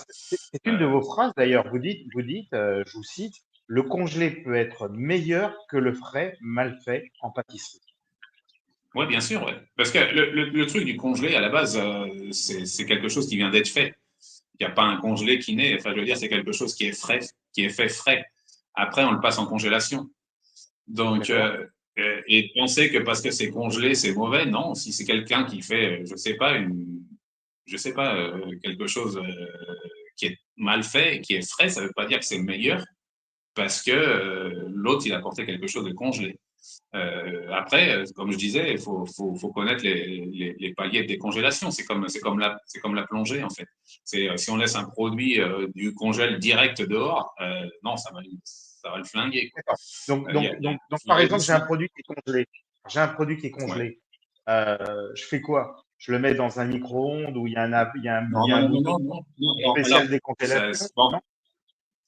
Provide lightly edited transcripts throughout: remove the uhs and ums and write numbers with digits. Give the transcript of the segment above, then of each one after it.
C'est une de vos phrases d'ailleurs. Vous dites, je vous cite, le congelé peut être meilleur que le frais mal fait en pâtisserie. Oui, bien sûr, ouais. Parce que le truc du congelé, à la base, c'est quelque chose qui vient d'être fait. Il n'y a pas un congelé qui naît. Enfin, je veux dire, c'est quelque chose qui est frais, qui est fait frais. Après, on le passe en congélation. Donc, D'accord? et penser que parce que c'est congelé, c'est mauvais, non. Si c'est quelqu'un qui fait, je sais pas, quelque chose qui est mal fait, qui est frais, ça ne veut pas dire que c'est meilleur parce que l'autre, il a apporté quelque chose de congelé. Après, comme je disais, faut connaître les paliers de décongélation. C'est comme la plongée, en fait. Si on laisse un produit du congèle direct dehors, non, ça va le flinguer, quoi. D'accord. Donc, Il y donc, a, il y a, donc, donc, faut par aller exemple, j'ai un doucement. produit qui est congelé. J'ai un produit qui est Ouais. congelé. Je fais quoi? Je le mets dans un micro-ondes où il Non, y a non, un non, non, bouton non, non, non. Alors, spécial décongélation? bon, Non,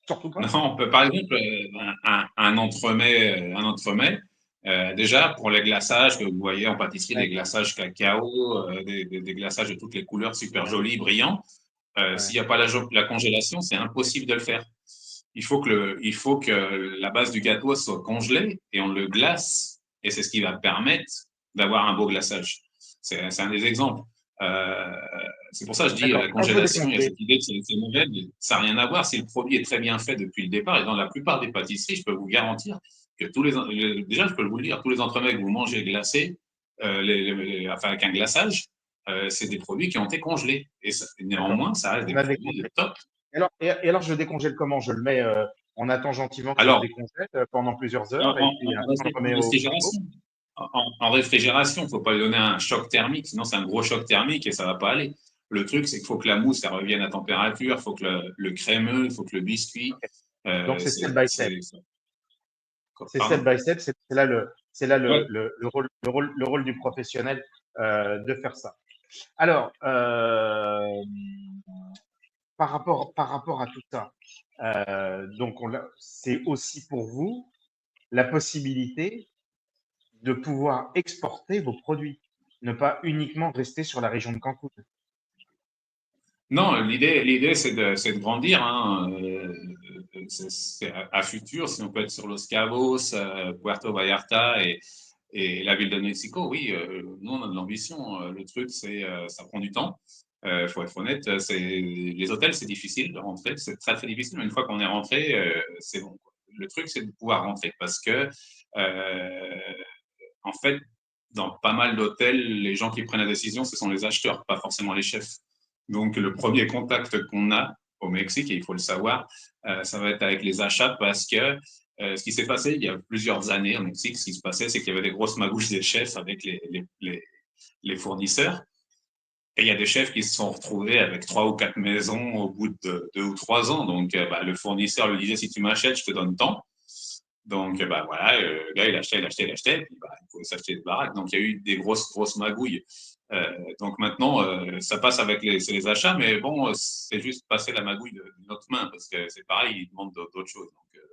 surtout non, pas. par exemple, un entremets, déjà pour les glaçages que vous voyez en pâtisserie, des Ouais, glaçages cacao, des glaçages de toutes les couleurs super jolis, brillants. S'il ouais. n'y a pas la congélation, c'est impossible de le faire. Il faut que la base du gâteau soit congelée et on le glace. Et c'est ce qui va permettre d'avoir un beau glaçage. C'est un des exemples. Euh, c'est pour ça que je dis D'accord. la Quand je veux congélation, il y a décongeler, cette idée que c'est mauvais, mais ça n'a rien à voir si le produit est très bien fait depuis le départ. Et dans la plupart des pâtisseries, je peux vous garantir que déjà, je peux vous le dire, tous les entremets que vous mangez glacés, enfin avec un glaçage, c'est des produits qui ont été congelés. Et d'accord. néanmoins, ça reste des On a produits de décongelé. top. Et alors, je décongèle comment? On attend gentiment que ça se Alors, décongèle pendant plusieurs en, heures et en, puis en après on le remet au frigo. réfrigération. En réfrigération, il ne faut pas lui donner un choc thermique, sinon c'est un gros choc thermique et ça ne va pas aller. Le truc, c'est qu'il faut que la mousse elle revienne à température, il faut que le crémeux, il faut que le biscuit. Ok. Donc c'est step by step. C'est C'est step pardon? by step. C'est là Ouais. le rôle du professionnel de faire ça. Alors, par rapport à tout ça, donc c'est aussi pour vous la possibilité de pouvoir exporter vos produits, ne pas uniquement rester sur la région de Cancun. Non, l'idée, c'est de grandir. Hein. C'est à futur, si on peut être sur Los Cabos, Puerto Vallarta et la ville de Mexico, oui, nous, on a de l'ambition. Le truc, ça prend du temps. Faut être honnête, les hôtels, c'est difficile de rentrer. C'est très, très difficile. Mais une fois qu'on est rentré, c'est bon, quoi. Le truc, c'est de pouvoir rentrer parce que, euh, en fait, dans pas mal d'hôtels, les gens qui prennent la décision, ce sont les acheteurs, pas forcément les chefs. Donc, le premier contact qu'on a au Mexique, et il faut le savoir, ça va être avec les achats parce que ce qui s'est passé il y a plusieurs années au Mexique, ce qui se passait, c'est qu'il y avait des grosses magouilles des chefs avec les fournisseurs. Et il y a des chefs qui se sont retrouvés avec 3 ou 4 maisons au bout de 2 ou 3 ans. Donc, le fournisseur lui disait, si tu m'achètes, je te donne tant. Donc, voilà, le gars, il achetait, il achetait, il achetait, et puis il pouvait s'acheter des baraques. Donc, il y a eu des grosses, grosses magouilles. Donc, maintenant, ça passe avec c'est les achats, mais bon, c'est juste passer la magouille d'une autre main, parce que c'est pareil, ils demandent d'autres choses. Donc,